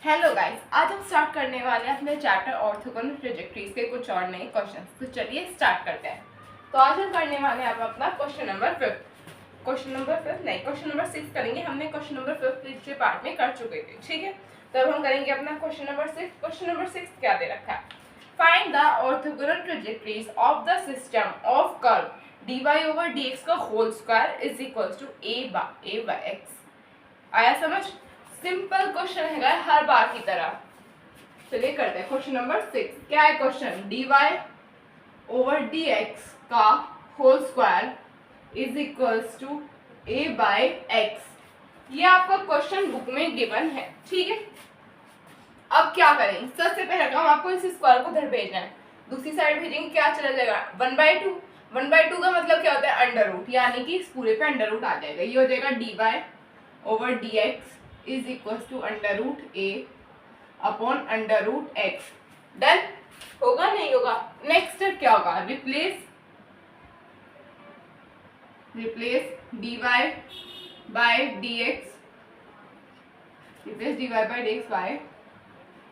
Hello guys, आज हम start करने वाले हैं अपने चैप्टर ऑर्थोगोनल ट्रैजेक्टरीज के कुछ और नए क्वेश्चंस। तो चलिए स्टार्ट करते हैं। तो आज हम करने वाले हैं अपना क्वेश्चन नंबर 6 करेंगे। हमने क्वेश्चन नंबर 5 पिछले पार्ट में कर चुके थे, ठीक है। तो अब हम करेंगे अपना क्वेश्चन नंबर 6। क्वेश्चन नंबर 6 क्या दे रखा है? Find the orthogonal trajectories of the system of curve dy/dx का whole square is equal to a/x। आया समझ? सिंपल क्वेश्चन है हर बार की तरह। चलिए करते हैं क्वेश्चन नंबर 6। क्या है क्वेश्चन? dy/dx का whole square is equals to a/x। ये आपका क्वेश्चन बुक में गिवन है, ठीक है। अब क्या करें? सबसे पहले हम आपको इस स्क्वायर को उधर भेजना है, दूसरी साइड भेजेंगे, क्या चला जाएगा? 1/2। 1/2 का मतलब क्या होता है? अंडर रूट, यानी कि इस पूरे पे अंडर रूट आ जाएगा। ये हो जाएगा dy/dx is equal to under root a अपॉन अंडर रूट x। डन? होगा नहीं होगा? नेक्स्ट स्टेप क्या होगा? Replace dy by dx by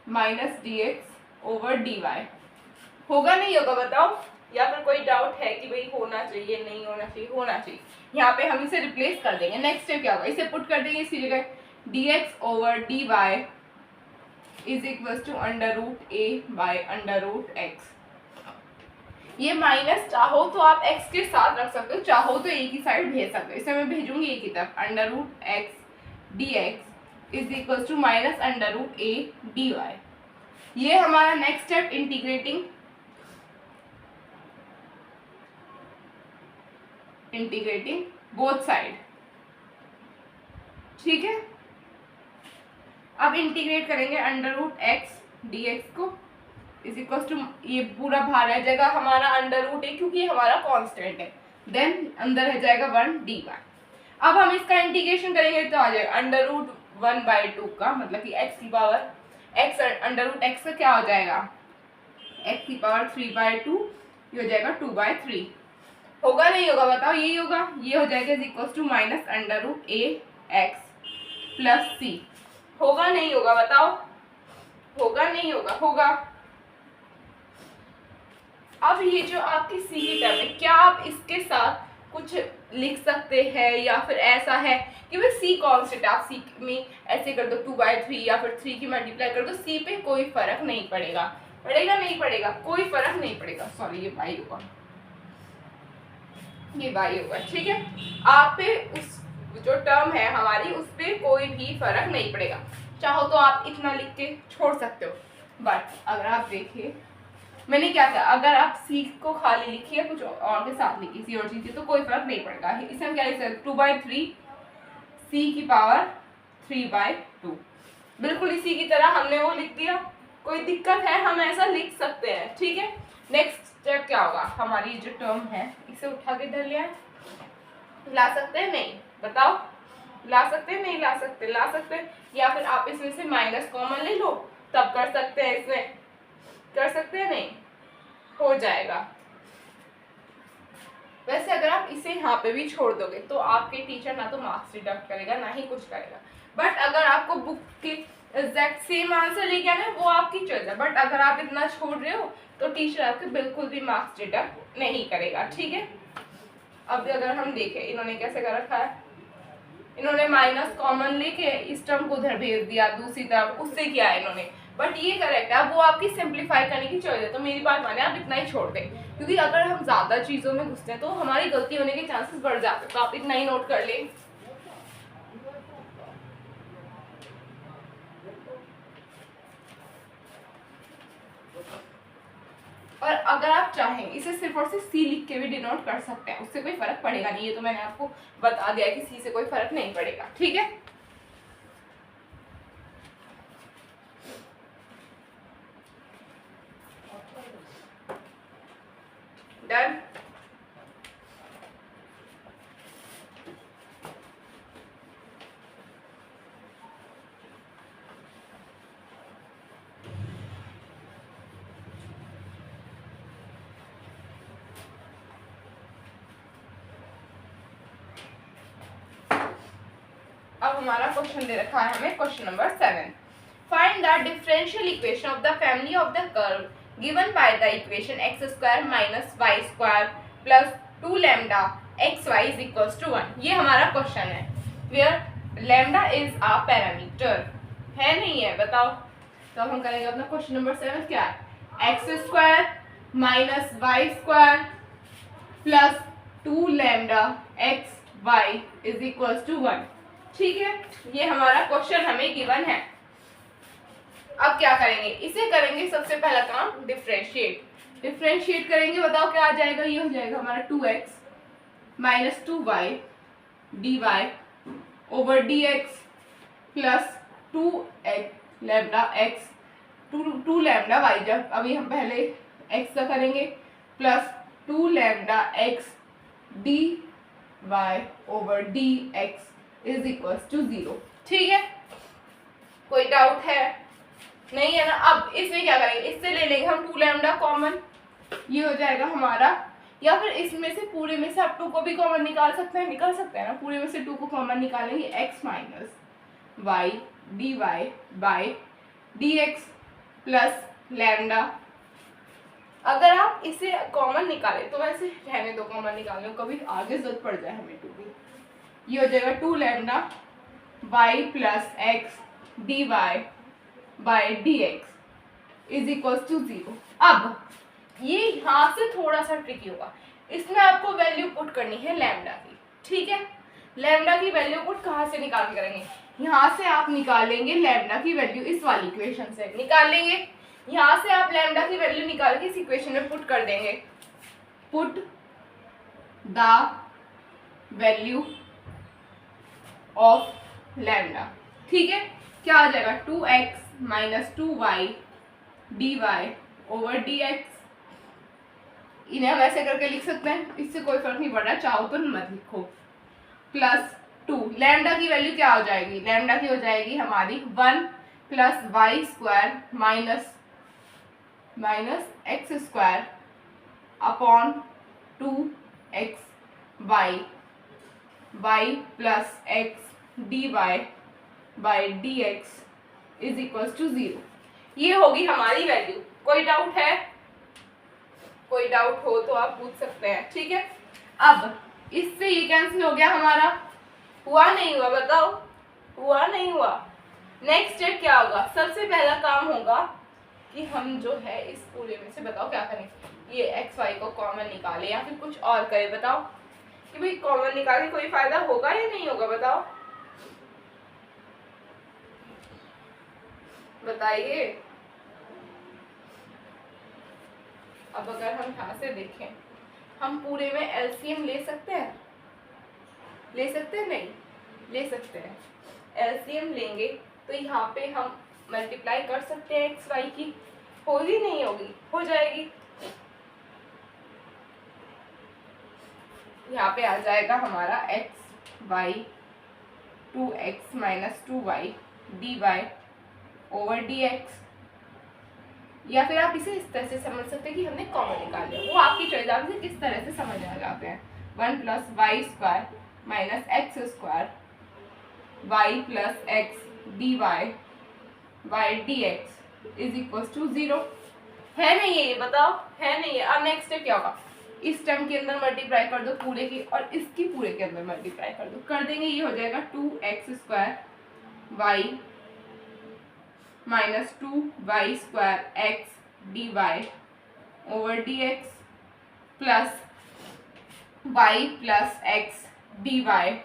minus dx over dy। होगा नहीं होगा बताओ? या फिर कोई डाउट है कि भाई होना चाहिए नहीं होना चाहिए? होना चाहिए। यहाँ पे हम इसे रिप्लेस कर देंगे। नेक्स्ट स्टेप क्या होगा? इसे पुट कर देंगे इसकी जगह, dx over dy is equal to under root a by under root x। ये माइनस चाहो तो आप x के साथ रख सकते हो, चाहो तो a की साइड भेज सकते हो। इसे मैं भेजूंगी a की तरफ। Under root x dx is equal to minus under root a dy। ये हमारा next step integrating both side, ठीक है। अब इंटीग्रेट करेंगे अंडर रूट x dx को इज इक्वल टू, ये पूरा बाहर रह जाएगा हमारा अंडर रूट a, क्योंकि हमारा कांस्टेंट है। देन अंदर रह जाएगा 1 dy। अब हम इसका इंटीग्रेशन करेंगे तो आ जाएगा अंडर रूट 1/2 का, मतलब कि x की power x under root x का क्या हो जाएगा? x की पावर 3/2, ये हो जाएगा 2/3। होगा नहीं होगा बताओ? यही होगा। ये हो जाएगा is equal to minus under root ax plus c। होगा नहीं होगा बताओ? होगा नहीं होगा? होगा। अब ये जो आपकी c की टर्म है, क्या आप इसके साथ कुछ लिख सकते हैं या फिर ऐसा है कि भाई c कांस्टेंट, आप c में ऐसे कर दो 2/3 या फिर 3 की मल्टीप्लाई कर दो, c पे कोई फर्क नहीं पड़ेगा। पड़ेगा नहीं पड़ेगा? कोई फर्क नहीं पड़ेगा। सॉरी, ये y होगा, ये y होगा, ठीक है। आप पे उस जो टर्म है हमारी, उस पे कोई भी फर्क नहीं पड़ेगा। चाहो तो आप इतना लिख के छोड़ सकते हो, बट अगर आप देखिए मैंने क्या किया, अगर आप c को खाली लिखिए कुछ और के साथ लिखिए, किसी और चीज की, तो कोई फर्क नहीं पड़ेगा। इसे हम क्या लिख सकते? 2/3 c की पावर 3/2। बिल्कुल इसी की तरह हमने वो लिख दिया। कोई दिक्कत है? हम ऐसा लिख सकते हैं, ठीक है। नेक्स्ट स्टेप क्या होगा? हमारी जो टर्म है इसे उठा के धर लिया है, ला सकते हैं नहीं? बताओ, ला सकते हैं नहीं ला सकते? ला सकते हैं। या फिर आप इसमें से माइनस कॉमन ले लो, तब कर सकते हैं। इसमें कर सकते हैं नहीं? हो जाएगा। वैसे अगर आप इसे यहाँ पे भी छोड़ दोगे तो आपके टीचर ना तो मार्क्स डिडक्ट करेगा ना ही कुछ करेगा। बट अगर आपको बुक के एग्जैक्ट सेम आंसर लेके आना है, वो आपकी चॉइस है। बट अगर आप इतना छोड़ रहे हो तो टीचर आपके बिल्कुल भी मार्क्स डिडक्ट नहीं करेगा, ठीक है। अब अगर हम देखें इन्होंने कैसे कर रखा है, इन्होंने माइनस कॉमन लेके इस टर्म को उधर भेज दिया दूसरी तरफ, उससे किया है इन्होंने। बट ये करेक्ट है। अब वो आपकी सिंप्लीफाई करने की चॉइस है। तो मेरी बात माने, आप इतना ही छोड़ दें, क्योंकि अगर हम ज्यादा चीजों में घुसते हैं तो हमारी गलती होने के चांसेस बढ़ जाते हैं। तो आप इतना ही नोट कर लें। और अगर आप चाहें इसे सिर्फ और सिर्फ सी लिख के भी डिनोट कर सकते हैं, उससे कोई फर्क पड़ेगा नहीं। ये तो मैंने आपको बता दिया कि सी से कोई फर्क नहीं पड़ेगा, ठीक है। डन? अब हमारा क्वेश्चन दे रखा है हमें, question number 7। Find the differential equation of the family of the curve given by the equation x square minus y square plus 2 lambda x y is equals to 1। ये हमारा क्वेश्चन है where lambda is a parameter है, नहीं है, बताओ। तो हम करेंगे अपना क्वेश्चन नंबर 7 क्या है, x square minus y square plus 2 lambda x y is equals to 1। ठीक है, ये हमारा क्वेश्चन हमें गिवन है। अब क्या करेंगे, इसे करेंगे सबसे पहला काम डिफरेंशिएट। डिफरेंशिएट करेंगे, बताओ क्या आ जाएगा, ये हो जाएगा हमारा 2x minus 2y d y over d x plus 2 lambda x 2 lambda y, जब अभी हम पहले x का करेंगे, plus 2 lambda x d y over d x is equals to 0। ठीक है, कोई डाउट है, नहीं है ना। अब इसमें क्या करेंगे, इससे ले लेंगे हम 2 लैम्डा कॉमन, ये हो जाएगा हमारा, या फिर इसमें से पूरे में से आप 2 को भी कॉमन निकाल सकते हैं ना, पूरे में से 2 को कॉमन निकालेंगे, x minus y d y by d x plus lambda. अगर आप इसे कॉमन निकाले तो वैसे रहने दो, कॉमन निकालने को कभी आगे जरूरत पड़ जाए हमें 2 की, ये हो जाएगा 2 lambda y plus x d y by d x is equals to 0। अब ये यहाँ से थोड़ा सा ट्रिकी होगा, इसमें आपको वैल्यू पुट करनी है लैम्डा की। ठीक है, लैम्डा की वैल्यू पुट कहाँ से निकाल के करेंगे, यहाँ से आप निकालेंगे लैम्डा की वैल्यू, इस वाली इक्वेशन से निकाल लेंगे। यहाँ से आप लैम्डा की वैल्यू निकाल के इस इक्वेशन में पुट कर देंगे, put the value of lambda. ठीक है, क्या आ जाएगा 2x minus 2y d y over d x. इन्हें हम ऐसे करके लिख सकते हैं, इससे कोई फर्क नहीं पड़ रहा, चाहो तो मत लिखो, प्लस 2 लैम्डा की वैल्यू क्या हो जाएगी, लैम्डा की हो जाएगी हमारी 1 plus y square minus x square upon 2x y plus x d y by d x is equals to 0। ये होगी हमारी वैल्यू। कोई डाउट है, कोई डाउट हो तो आप पूछ सकते हैं। ठीक है, अब इससे ये कैंसिल हो गया हमारा, हुआ नहीं हुआ, बताओ, हुआ नहीं हुआ। नेक्स्ट स्टेप क्या होगा, सबसे पहला काम होगा कि हम जो है इस पूरे में से, बताओ क्या करें, ये एक्स वाई को कॉमन निकाले या फिर कुछ और करें, बताओ कि भाई कॉमन निकाल के कोई फायदा होगा या नहीं होगा, बताओ, बताइए। अब अगर हम यहाँ से देखें, हम पूरे में एलसीएम ले सकते हैं, ले सकते हैं, नहीं ले सकते हैं। एलसीएम लेंगे तो यहाँ पे हम मल्टीप्लाई कर सकते हैं एक्स वाई की, होगी नहीं होगी, हो जाएगी। यहाँ पे आ जाएगा हमारा x y 2x minus 2y d y over d x, या फिर आप इसे इस तरह से समझ सकते हैं कि हमने कॉमन निकाल लिया, वो आपकी चॉइस, आप इसे किस तरह से समझना चाहते हैं। 1 plus y square minus x square y plus x d y by d x is equal to 0 है नहीं है, ये बताओ, है नहीं है। अब नेक्स्ट स्टेप क्या होगा, इस टर्म के अंदर मल्टीप्लाई कर दो पूरे की, और इसकी पूरे के अंदर मल्टीप्लाई कर दो, कर देंगे, ये हो जाएगा 2x square y minus 2y square x d y over d x plus y plus x d y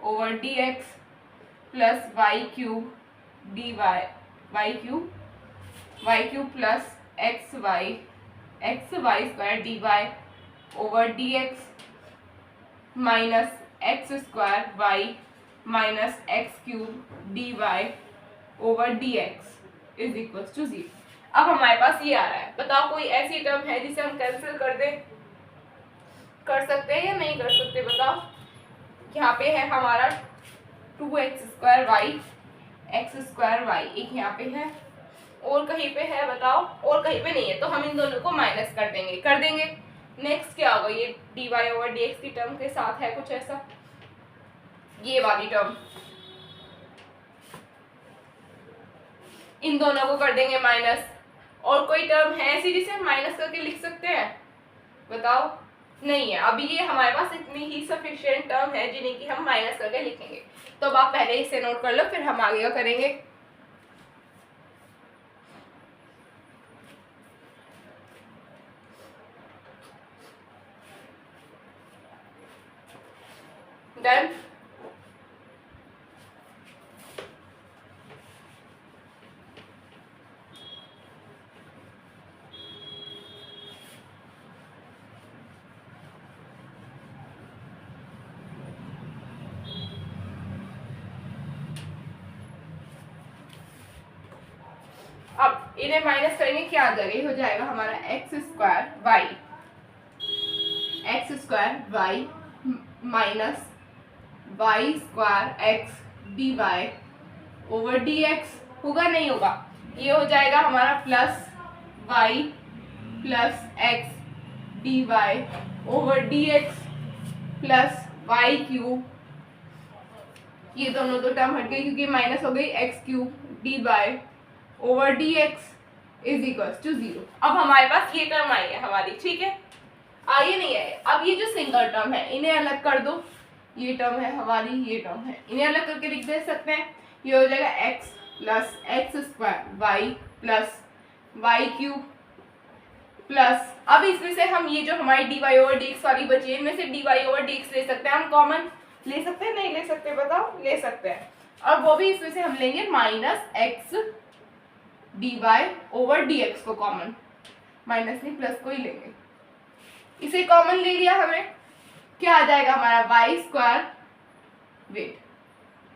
over d x plus y cube d y cube plus x y square d y over d x minus x square y minus x cube d y over d x is equal to 0। अब हमारे पास ये आ रहा है, बताओ कोई ऐसी term है जिसे हम कैंसिल कर दें, कर सकते हैं या नहीं कर सकते, बताओ। यहाँ पे है हमारा 2x square y x square y, एक यहाँ पे है और कहीं पे है, बताओ, और कहीं पे नहीं है, तो हम इन दोनों को माइनस कर देंगे। नेक्स्ट क्या होगा, ये d y over d x की टर्म के साथ है कुछ ऐसा, ये वाली टर्म, इन दोनों को कर देंगे माइनस। और कोई टर्म है ऐसी जिसे हम माइनस करके लिख सकते हैं? बताओ। नहीं है। अभी ये हमारे पास इतनी ही सफिशिएंट टर्म है जिन्हें कि हम माइनस करके लिखेंगे। तो अब आप पहले इसे नोट कर लो, फिर हम आगे का करेंगे। डन। अब इन्हें माइनस करेंगे, क्या आ जाएगा? ये हो जाएगा हमारा x square y minus y square x d y over d x. होगा नहीं होगा? ये हो जाएगा हमारा plus y plus x d y over d x plus y cube. ये दोनों तो टर्म हट गई क्योंकि माइनस हो गई, x cube d y over d x is equal to 0। अब हमारे पास ये टर्म आई है हमारी, ठीक है। आइए नहीं है। अब ये जो सिंगल टर्म है इन्हें अलग कर दो। ये टर्म है हमारी, ये टर्म है, इन्हें अलग करके लिख दे सकते हैं। ये हो जाएगा x plus x square y plus y cube plus, अब इसमें से हम ये जो हमारी d y over d x वाली बची है इनमें से d y over d x ले सकते हैं हम कॉमन। ले सकते हैं नहीं ले सकते? बताओ। ले सकते हैं। और वो भी इसमें से हम लेंगे minus x d y over d x को कॉमन, माइनस नहीं प्लस को ही लेंगे। इसे कॉमन ले लिया हमें, क्या आ जाएगा हमारा वाई स्क्वायर, वेट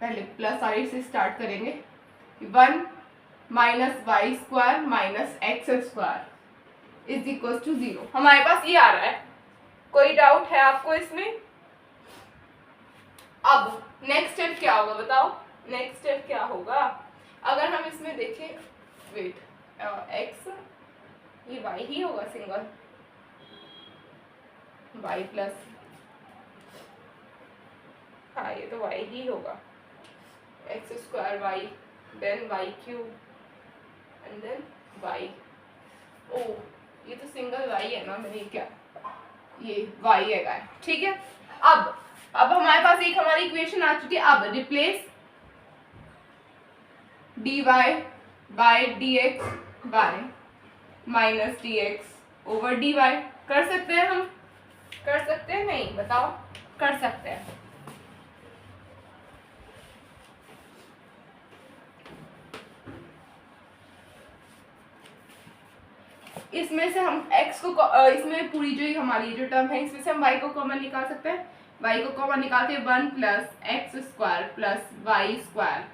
पहले प्लस वाले से स्टार्ट करेंगे, 1 minus y square minus x square is equal to 0। हमारे पास ये आ रहा है। कोई डाउट है आपको इसमें? अब नेक्स्ट स्टेप क्या होगा बताओ? नेक्स्ट स्टेप क्या होगा? अगर हम इसमें देखें, वेट एक्स, ये वाई ही होगा सिंगल, वाई प्लस, हाँ ये तो वाई ही होगा, x square y then y cube and then y. ओ ये तो सिंगल वाई है ना, मैंने क्या ये वाई है गाय, ठीक है। अब हमारे पास एक हमारी इक्वेशन आ चुकी है। अब replace d y by d x by minus d x over d y. कर सकते हैं हम? कर सकते हैं नहीं? बताओ। कर सकते हैं। इसमें से हम x को इसमें पूरी जो हमारी जो टर्म है इसमें से हम y को कॉमन निकाल सकते हैं। y को कॉमन निकाल के 1 plus x square plus y square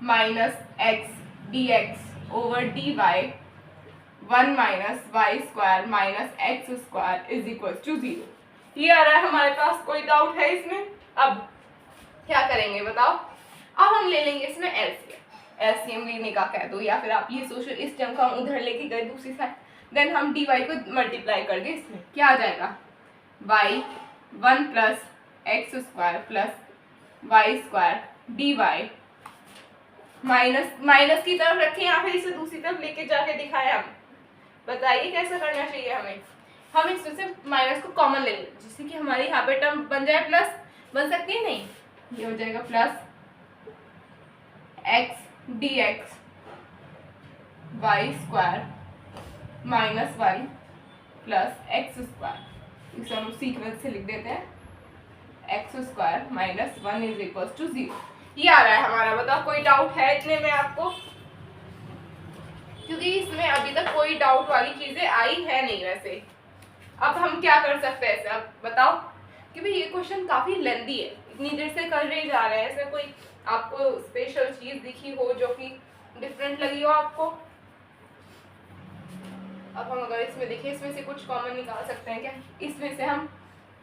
minus x d x over d y 1 minus y square minus x square is equal to 0। ये आ रहा है हमारे पास। कोई डाउट है इसमें? अब क्या करेंगे बताओ? अब हम ले लेंगे इसमें एलसीएम लेने का कह दो, या फिर आप ये सोचो इस टर्म को हम उधर लेके गए दूसरी साइड, देन हम डी वाई को मल्टीप्लाई कर दें इसमें, क्या आ जाएगा? Y 1 plus x square plus y square d y minus की तरफ रखें या फिर इसे दूसरी तरफ लेके जाके दिखाएं हम? बताइए कैसा करना चाहिए हमें? हम इसमें से माइनस को कॉमन ले लें जिससे कि हमारी यहाँ पे टर्म बन जाए प्लस। बन सकती है नहीं? ये हो जाएगा plus x d x y square minus 1 plus x square, इसे हम सीक्वेंस से लिख देते हैं, x square minus 1 is equal to 0। ये आ रहा है हमारा। बताओ कोई डाउट है इतने में आपको? क्योंकि इसमें अभी तक कोई डाउट वाली चीजें आई है नहीं वैसे। अब हम क्या कर सकते हैं ऐसे? अब बताओ। कि भाई ये क्वेश्चन काफी लेंदी है, इतनी देर से कर रहे जा रहे हैं, ऐसे कोई आपको स्पेशल चीज दिखी हो जो कि डिफरेंट लगी हो आपको? अब हम अगर इसमें देखें, इसमें से कुछ कॉमन निकाल सकते हैं क्या? इसमें से हम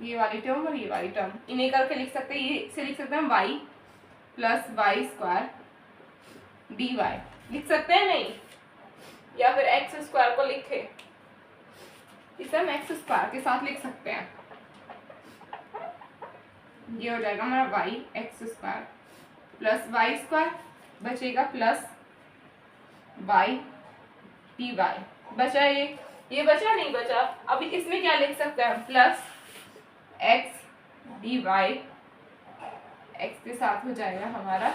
ये वाली टर्म और ये वाली टर्म इन्हें करके लिख सकते हैं। ये से लिख सकते हैं y plus y square d y, लिख सकते हैं नहीं? या फिर एक्स स्क्वायर को लिखे, इसे हम एक्स स्क्वायर के साथ लिख सकते हैं। ये हो जाएगा हमारा y x square plus y square बचेगा प्लस वाई डी वाई। बचा ये बचा नहीं बचा। अभी इसमें क्या लिख सकते हैं हम, plus x d y, x के साथ हो जाएगा हमारा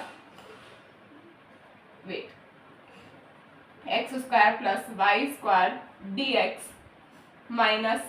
wait x square plus y square d x minus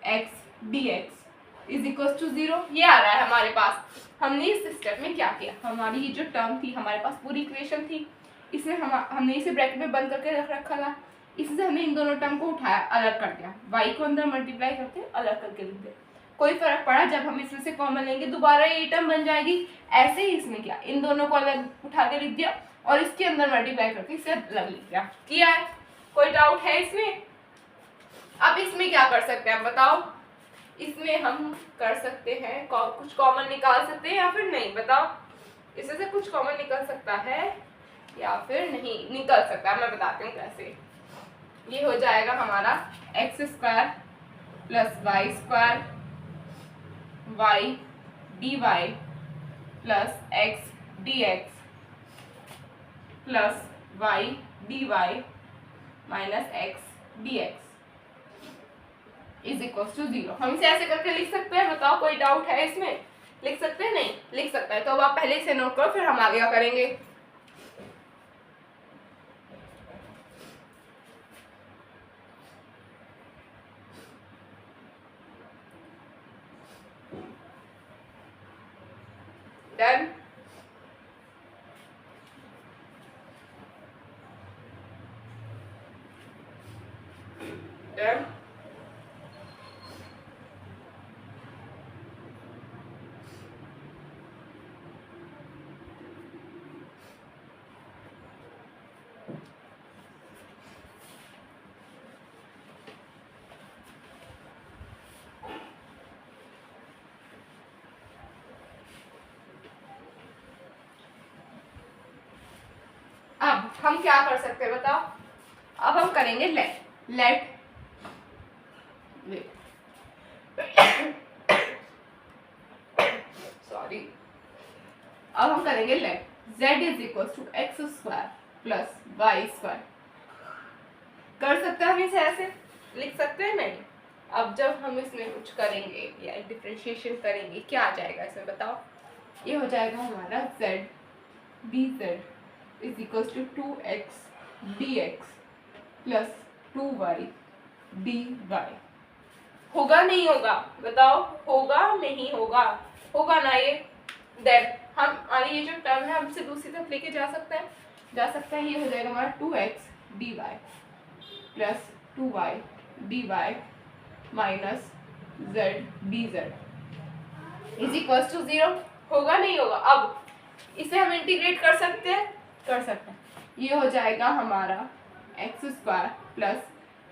x d x is equal to 0। ये आ रहा है हमारे पास। हमने इस स्टेप में क्या किया, हमारी ये जो टर्म थी हमारे पास पूरी इक्वेशन थी, इसमें हमने इसे ब्रैकेट में बंद करके रख रखा था। इससे हमने इन दोनों टर्म को उठाया, अलग कर दिया, y को अंदर मल्टीप्लाई करके अलग करके लिख दिया। कोई फर्क पड़ा, जब हम इसमें से कॉमन लेंगे दोबारा ये टर्म बन जाएगी। ऐसे ही इसमें क्या, इन दोनों को अलग उठा के लिख दिया और इसके अंदर मल्टीप्लाई करके इसे अलग लिख दिया। किया है? कोई डाउट है इसमें? अब इसमें क्या कर सकते हैं बताओ? इसमें हम कर सकते हैं कुछ कॉमन निकाल सकते हैं या फिर नहीं, बताओ। इसमें से कुछ कॉमन निकल सकता है या फिर नहीं निकल सकता है। मैं बताती हूँ कैसे। ये हो जाएगा हमारा x square plus y square y d y plus x d x plus y d y minus x d x is equal to 0। हम इसे ऐसे करके लिख सकते हैं, बताओ कोई डाउट है इसमें? लिख सकते हैं? नहीं लिख सकता है। तो अब आप पहले इसे नोट करो, फिर हम आगे करेंगे। डन। डन। अब हम क्या कर सकते हैं बताओ? अब हम करेंगे लेट सॉरी अब हम करेंगे let z is equal to x square plus y square. कर सकते हैं हम इसे ऐसे लिख सकते हैं? नहीं। अब जब हम इसमें कुछ करेंगे या डिफरेंशिएशन करेंगे, क्या आ जाएगा इसमें बताओ? ये हो जाएगा हमारा z dz is equal to 2x dx plus 2y dy। होगा नहीं होगा बताओ? होगा नहीं होगा? होगा ना ये। देन हम हमारी ये जो टर्म है हम इसे दूसरी तरफ लेके जा सकते हैं, ये हो जाएगा हमारा 2x dy plus 2y dy minus z dz is equal to 0। होगा नहीं होगा? अब इसे हम इंटीग्रेट कर सकते हैं? कर सकते हैं। ये हो जाएगा हमारा x square plus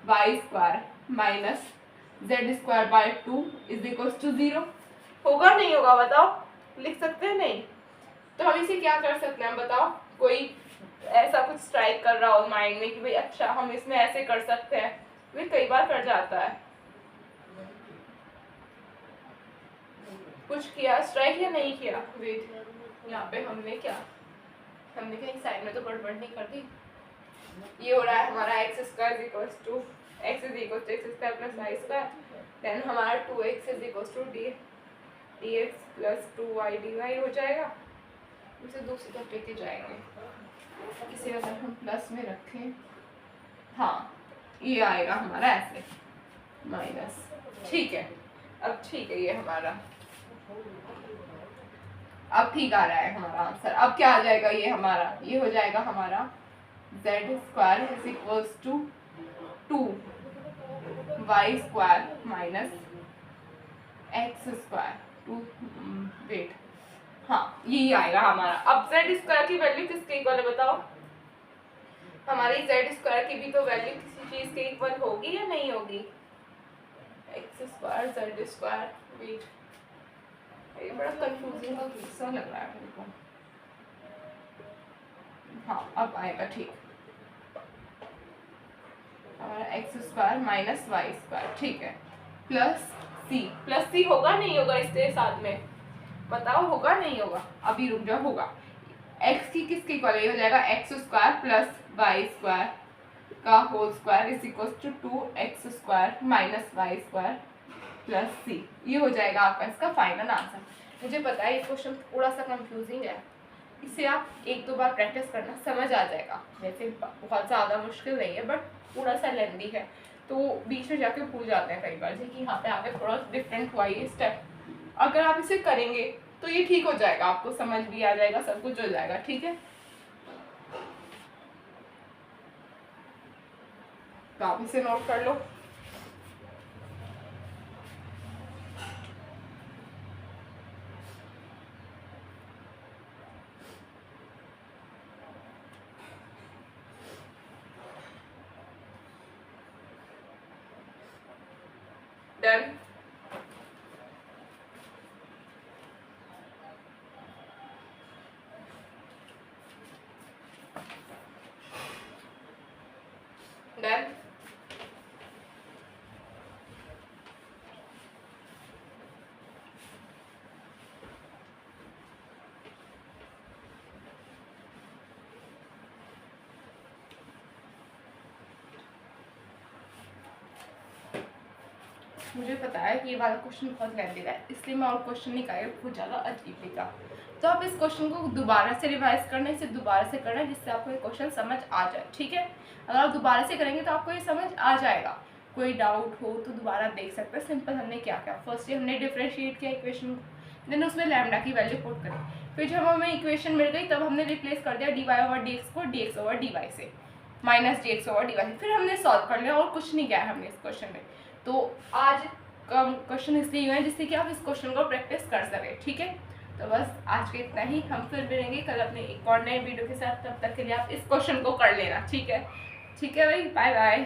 y square minus z square by 2 is equal to 0। होगा नहीं होगा बताओ? लिख सकते हैं? नहीं। तो हम इसे क्या कर सकते हैं बताओ? कोई ऐसा कुछ स्ट्राइक कर रहा हो माइंड में कि भाई अच्छा हम इसमें ऐसे कर सकते हैं, वे कई बार कर जाता है। कुछ किया स्ट्राइक या नहीं किया? वेट, यहाँ पे हमने कहीं साइड में तो गड़बड़ नहीं कर दी। ये हो रहा है हमारा x square equals to x is equal to x square plus y square, then हमारा 2x is equal to dx plus 2y dy हो जाएगा। इसे दूसरी तरफ लेके जाएंगे, इसे अगर हम प्लस में रखें, हाँ ये आएगा हमारा ऐसे माइनस। ठीक है, अब ठीक है, ये हमारा अब ठीक आ रहा है हमारा आंसर। अब क्या आ जाएगा? ये हमारा ये हो जाएगा हमारा z square is equals to 2y square minus x square 2 wait, हाँ यही आएगा हमारा। अब जेड स्क्वायर की वैल्यू किसके इक्वल है बताओ? हमारी जेड स्क्वायर की भी तो वैल्यू किसी चीज के इक्वल होगी या नहीं होगी? X square z square wait, ये बड़ा कंफ्यूजिंग सा लग रहा है मेरे को। हाँ अब आएगा ठीक, हमारा x square minus y square, ठीक है, प्लस सी होगा नहीं होगा इसके साथ में? बताओ होगा नहीं होगा? अभी रुक जाओ, होगा। एक्स की किसके इक्वल हो जाएगा, x square plus y square का whole square is equal to 2x square minus y square plus c. ये हो जाएगा आपका इसका फाइनल आंसर। मुझे पता है ये क्वेश्चन थोड़ा सा कंफ्यूजिंग है, इसे आप एक दो बार प्रैक्टिस करना समझ आ जाएगा। वैसे बहुत ज़्यादा मुश्किल नहीं है बट थोड़ा सा लेंदी है, तो बीच में जाके भूल जाते हैं कई बार कि यहाँ पे आगे थोड़ा डिफरेंट हुआ ये स्टेप। अगर आप इसे करेंगे तो ये ठीक हो जाएगा, आपको समझ भी आ जाएगा, सब कुछ हो जाएगा। ठीक है, तो आप इसे नोट कर लो। डन। डन। मुझे पता है कि ये वाला क्वेश्चन बहुत लेंदी है, इसलिए मैं और क्वेश्चन नहीं करें, बहुत ज़्यादा अजीब लिखा। तो आप इस क्वेश्चन को दोबारा से रिवाइज करना, इसे दोबारा से करना जिससे आपको ये क्वेश्चन समझ आ जाए। ठीक है, अगर आप दोबारा से करेंगे तो आपको ये समझ आ जाएगा। कोई डाउट हो तो दोबारा देख सकते हैं। सिंपल हमने क्या किया, फर्स्ट हमने डिफ्रेंशिएट किया इक्वेशन, देन उसमें लैम्डा की वैल्यू पुट करी, फिर जब हमें इक्वेशन मिल गई तब हमने रिप्लेस कर दिया d y over d x को d x over d y से, minus d x over d y, फिर हमने सॉल्व कर लिया और कुछ नहीं किया हमने इस क्वेश्चन में। तो आज कम क्वेश्चन इसलिए हुए हैं जिससे कि आप इस क्वेश्चन को प्रैक्टिस कर सकें। ठीक है, तो बस आज के इतना ही। हम फिर मिलेंगे कल अपने एक और नए वीडियो के साथ, तब तक के लिए आप इस क्वेश्चन को कर लेना। ठीक है, ठीक है भाई, बाय बाय।